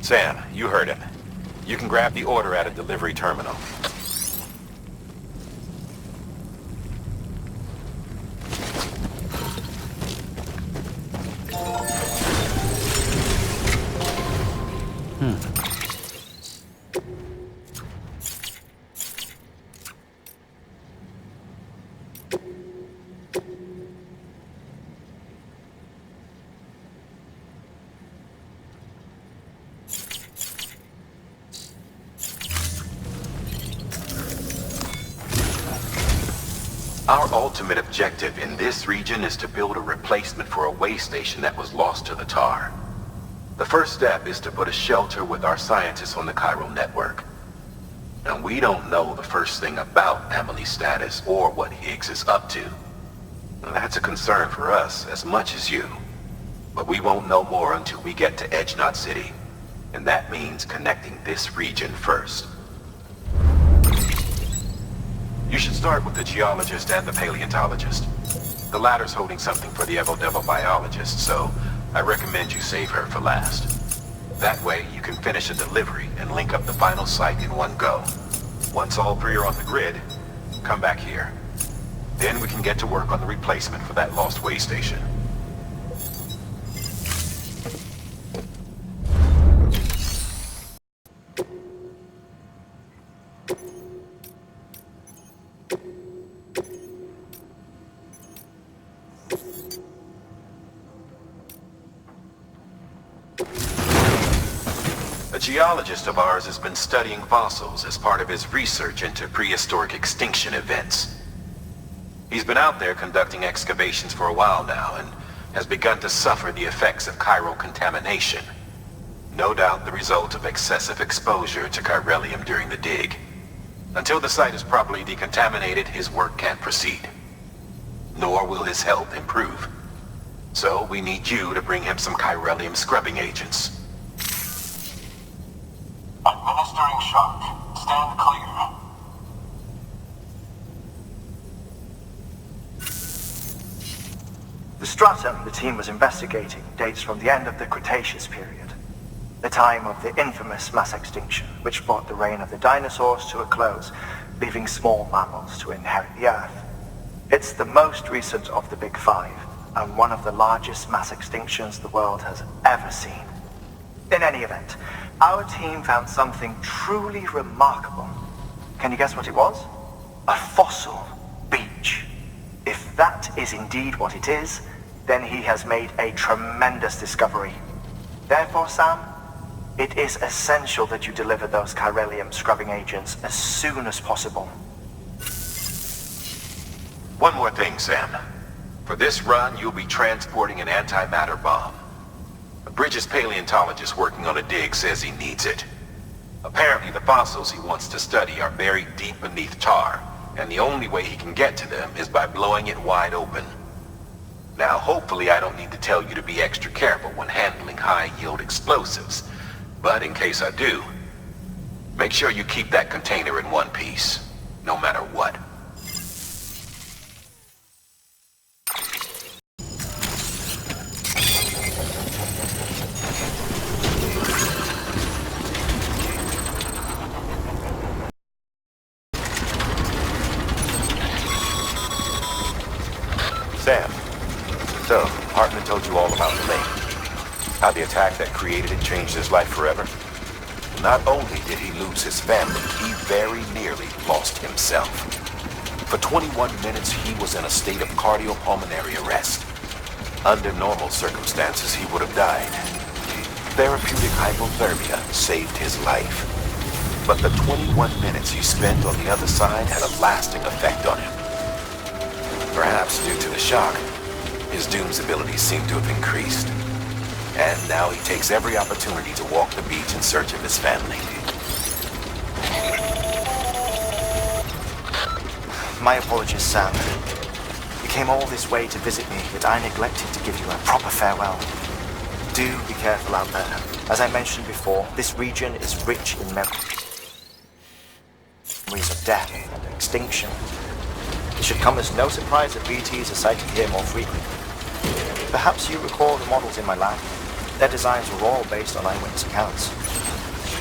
Sam, you heard him. You can grab the order at a delivery terminal. Our ultimate objective in this region is to build a replacement for a way station that was lost to the tar. The first step is to put a shelter with our scientists on the chiral network. And we don't know the first thing about Emily's status or what Higgs is up to. That's a concern for us as much as you. But we won't know more until we get to Edge Knot City. And that means connecting this region first. You should start with the geologist and the paleontologist. The latter's holding something for the Evo-Devo biologist, so I recommend you save her for last. That way, you can finish a delivery and link up the final site in one go. Once all three are on the grid, come back here. Then we can get to work on the replacement for that lost way station. A geologist of ours has been studying fossils as part of his research into prehistoric extinction events. He's been out there conducting excavations for a while now and has begun to suffer the effects of chiral contamination. No doubt the result of excessive exposure to chiralium during the dig. Until the site is properly decontaminated, his work can't proceed. Nor will his health improve. So we need you to bring him some chiralium scrubbing agents. Administering shock. Stand clear. The stratum the team was investigating dates from the end of the Cretaceous period, the time of the infamous mass extinction, which brought the reign of the dinosaurs to a close, leaving small mammals to inherit the Earth. It's the most recent of the Big Five, and one of the largest mass extinctions the world has ever seen. In any event, our team found something truly remarkable. Can you guess what it was? A fossil beach. If that is indeed what it is, then he has made a tremendous discovery. Therefore, Sam, it is essential that you deliver those chiralium scrubbing agents as soon as possible. One more thing, Sam. For this run, you'll be transporting an antimatter bomb. A Bridges paleontologist working on a dig says he needs it. Apparently the fossils he wants to study are buried deep beneath tar, and the only way he can get to them is by blowing it wide open. Now, hopefully I don't need to tell you to be extra careful when handling high-yield explosives, but in case I do, make sure you keep that container in one piece, no matter what. Sam, so, Hartman told you all about the lake. How the attack that created it changed his life forever? Not only did he lose his family, he very nearly lost himself. For 21 minutes, he was in a state of cardiopulmonary arrest. Under normal circumstances, he would have died. Therapeutic hypothermia saved his life. But the 21 minutes he spent on the other side had a lasting effect on him. Perhaps due to the shock, his Doom's abilities seem to have increased. And now he takes every opportunity to walk the beach in search of his family. My apologies, Sam. You came all this way to visit me, but I neglected to give you a proper farewell. Do be careful out there. As I mentioned before, this region is rich in memories of death and extinction. It should come as no surprise that BTs are sighted here more frequently. Perhaps you recall the models in my lab? Their designs were all based on eyewitness accounts.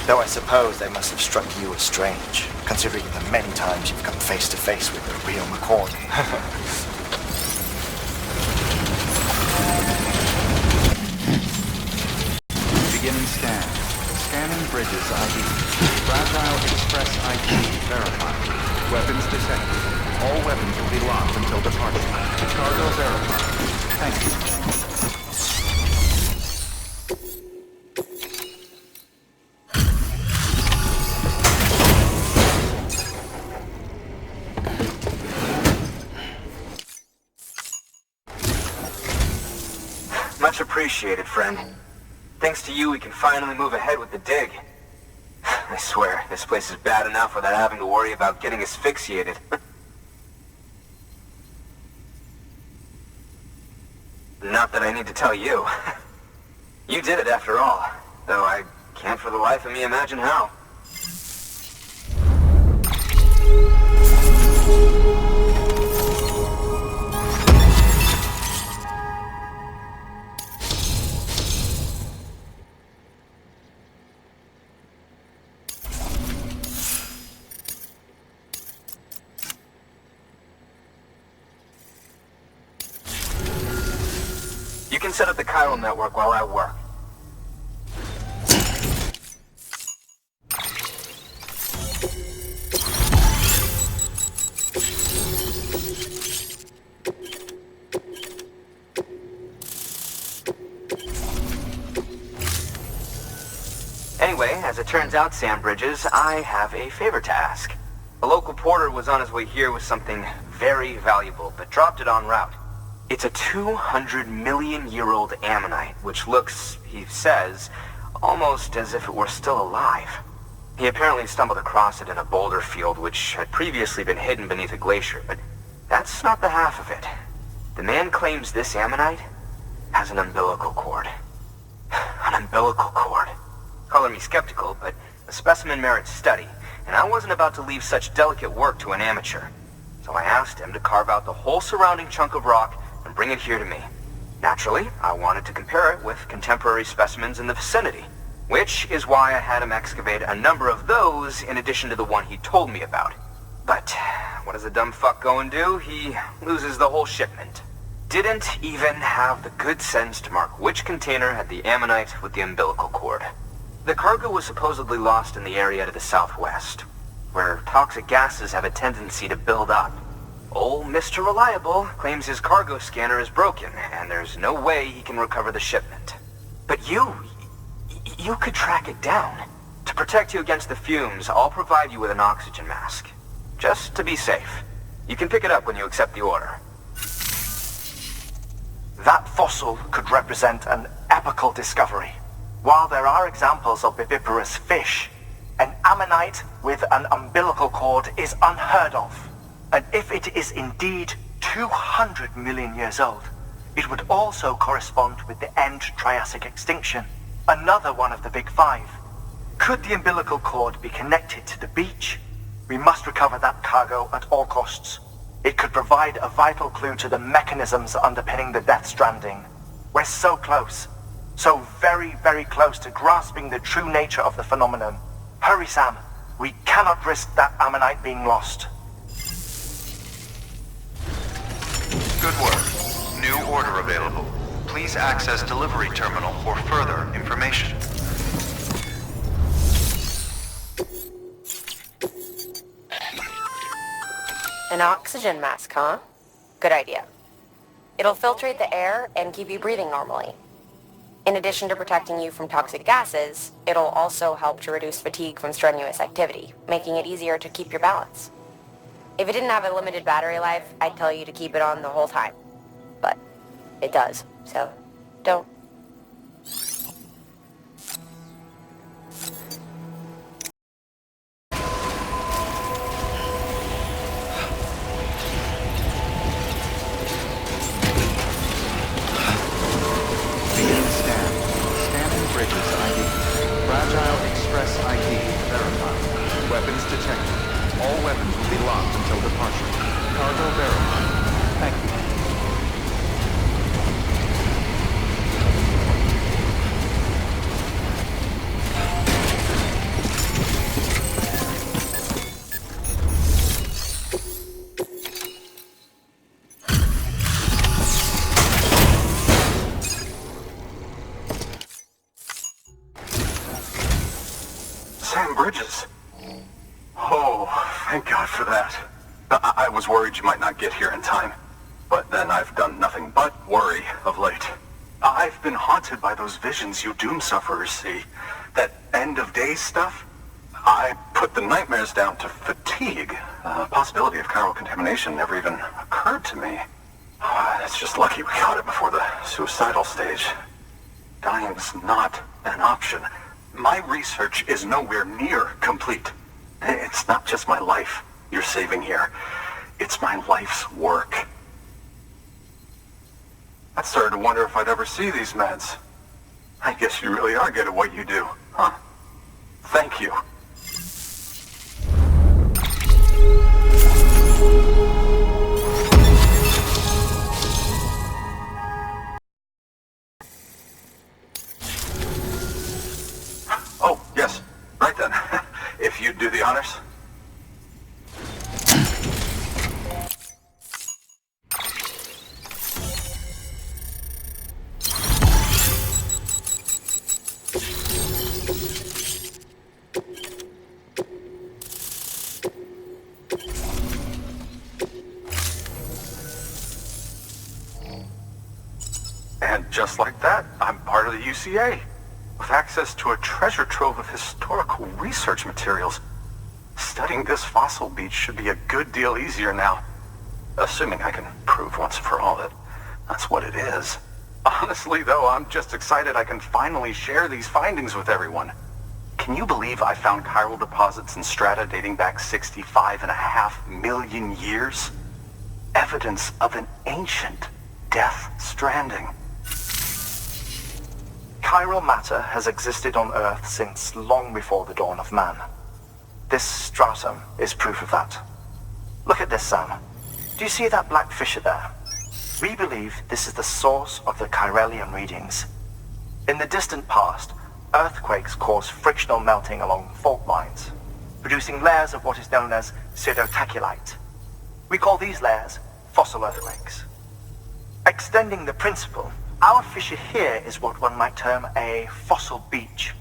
Though I suppose they must have struck you as strange, considering the many times you've come face to face with the real McCord. Beginning scan. Scanning bridges ID. Fragile Express ID verified. Weapons detected. All weapons will be locked until departure. Cargo verified. Thank you. Much appreciated, friend. Thanks to you, we can finally move ahead with the dig. I swear, this place is bad enough without having to worry about getting asphyxiated. Not that I need to tell you. You did it after all, though I can't for the life of me imagine how. You can set up the chiral network while I work. Anyway, as it turns out, Sam Bridges, I have a favor to ask. A local porter was on his way here with something very valuable, but dropped it en route. It's a 200-million-year-old ammonite, which looks, he says, almost as if it were still alive. He apparently stumbled across it in a boulder field which had previously been hidden beneath a glacier, but that's not the half of it. The man claims this ammonite has an umbilical cord. An umbilical cord. Color me skeptical, but the specimen merits study, and I wasn't about to leave such delicate work to an amateur. So I asked him to carve out the whole surrounding chunk of rock and bring it here to me. Naturally, I wanted to compare it with contemporary specimens in the vicinity, which is why I had him excavate a number of those in addition to the one he told me about. But what does a dumb fuck go and do? He loses the whole shipment. Didn't even have the good sense to mark which container had the ammonite with the umbilical cord. The cargo was supposedly lost in the area to the southwest, where toxic gases have a tendency to build up. Old Mr. Reliable claims his cargo scanner is broken, and there's no way he can recover the shipment. But you could track it down. To protect you against the fumes, I'll provide you with an oxygen mask. Just to be safe. You can pick it up when you accept the order. That fossil could represent an epical discovery. While there are examples of viviparous fish, an ammonite with an umbilical cord is unheard of. And if it is indeed 200 million years old, it would also correspond with the end Triassic extinction, another one of the big five. Could the umbilical cord be connected to the beach? We must recover that cargo at all costs. It could provide a vital clue to the mechanisms underpinning the Death Stranding. We're so close. So very, very close to grasping the true nature of the phenomenon. Hurry, Sam. We cannot risk that ammonite being lost. Good work. New order available. Please access delivery terminal for further information. An oxygen mask, huh? Good idea. It'll filtrate the air and keep you breathing normally. In addition to protecting you from toxic gases, it'll also help to reduce fatigue from strenuous activity, making it easier to keep your balance. If it didn't have a limited battery life, I'd tell you to keep it on the whole time. But it does, so don't. Beginning scan. Scanning bridges ID. Fragile Express ID verified. Weapons detected. All weapons will be locked until departure. Cargo verified. Thank you. Sam Bridges. Oh, thank God for that. I was worried you might not get here in time. But then I've done nothing but worry of late. I've been haunted by those visions you doom sufferers see. That end of days stuff. I put the nightmares down to fatigue. The possibility of chiral contamination never even occurred to me. It's just lucky we caught it before the suicidal stage. Dying's not an option. My research is nowhere near complete. It's not just my life you're saving here. It's my life's work. I started to wonder if I'd ever see these meds. I guess you really are good at what you do, huh? Thank you. Oh, yes. Right then. If you'd do the honors. And just like that, I'm part of the UCA, with access to a treasure trove of historical research materials. Studying this fossil beach should be a good deal easier now, assuming I can prove once and for all that that's what it is. Honestly, though, I'm just excited I can finally share these findings with everyone. Can you believe I found chiral deposits in strata dating back 65.5 million years? Evidence of an ancient death stranding. Chiral matter has existed on Earth since long before the dawn of man. This stratum is proof of that. Look at this, Sam. Do you see that black fissure there? We believe this is the source of the Chiralian readings. In the distant past, earthquakes caused frictional melting along fault lines, producing layers of what is known as pseudotachylite. We call these layers fossil earthquakes. Extending the principle, our fissure here is what one might term a fossil beach.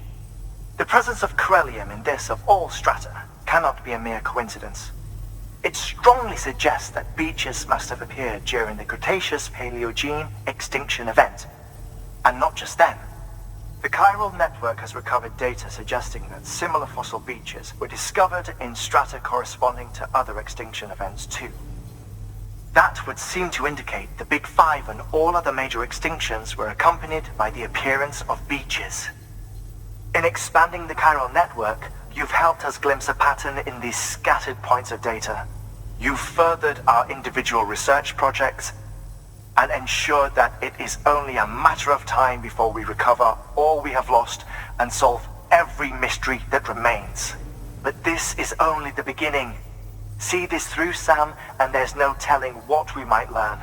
The presence of chiralium in this of all strata cannot be a mere coincidence. It strongly suggests that beaches must have appeared during the Cretaceous-Paleogene extinction event. And not just then. The chiral network has recovered data suggesting that similar fossil beaches were discovered in strata corresponding to other extinction events too. That would seem to indicate the Big Five and all other major extinctions were accompanied by the appearance of beaches. In expanding the chiral network, you've helped us glimpse a pattern in these scattered points of data. You've furthered our individual research projects and ensured that it is only a matter of time before we recover all we have lost and solve every mystery that remains. But this is only the beginning. See this through, Sam, and there's no telling what we might learn.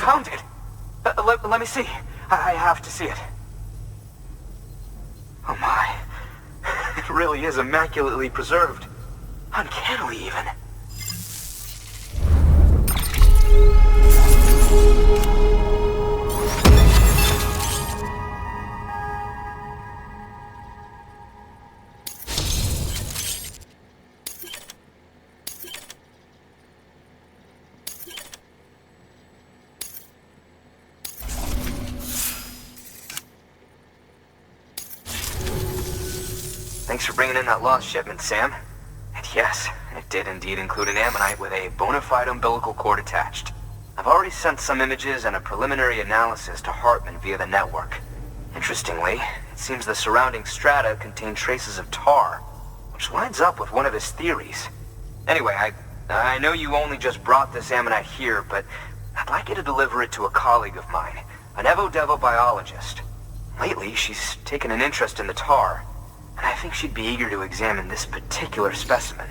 found it! Let me see. I have to see it. Oh my. It really is immaculately preserved. Uncannily, even. Thanks for bringing in that lost shipment, Sam. And yes, it did indeed include an ammonite with a bona fide umbilical cord attached. I've already sent some images and a preliminary analysis to Hartman via the network. Interestingly, it seems the surrounding strata contain traces of tar, which lines up with one of his theories. Anyway, I know you only just brought this ammonite here, but I'd like you to deliver it to a colleague of mine, an Evo-Devo biologist. Lately, she's taken an interest in the tar, and I think she'd be eager to examine this particular specimen.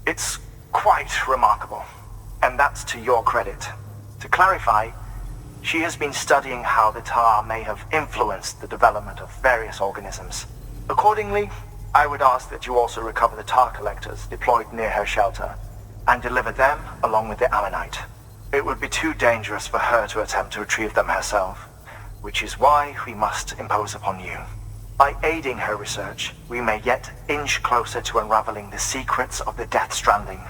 It's quite remarkable, and that's to your credit. To clarify, she has been studying how the tar may have influenced the development of various organisms. Accordingly, I would ask that you also recover the tar collectors deployed near her shelter, and deliver them along with the ammonite. It would be too dangerous for her to attempt to retrieve them herself, which is why we must impose upon you. By aiding her research, we may yet inch closer to unraveling the secrets of the Death Stranding.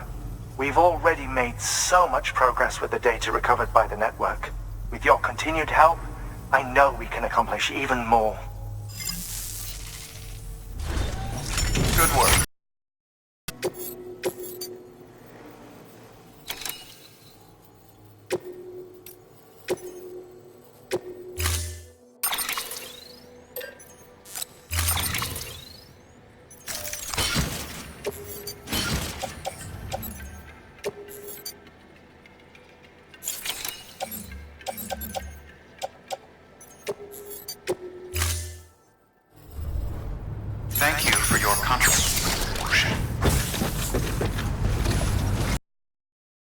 We've already made so much progress with the data recovered by the network. With your continued help, I know we can accomplish even more. Good work.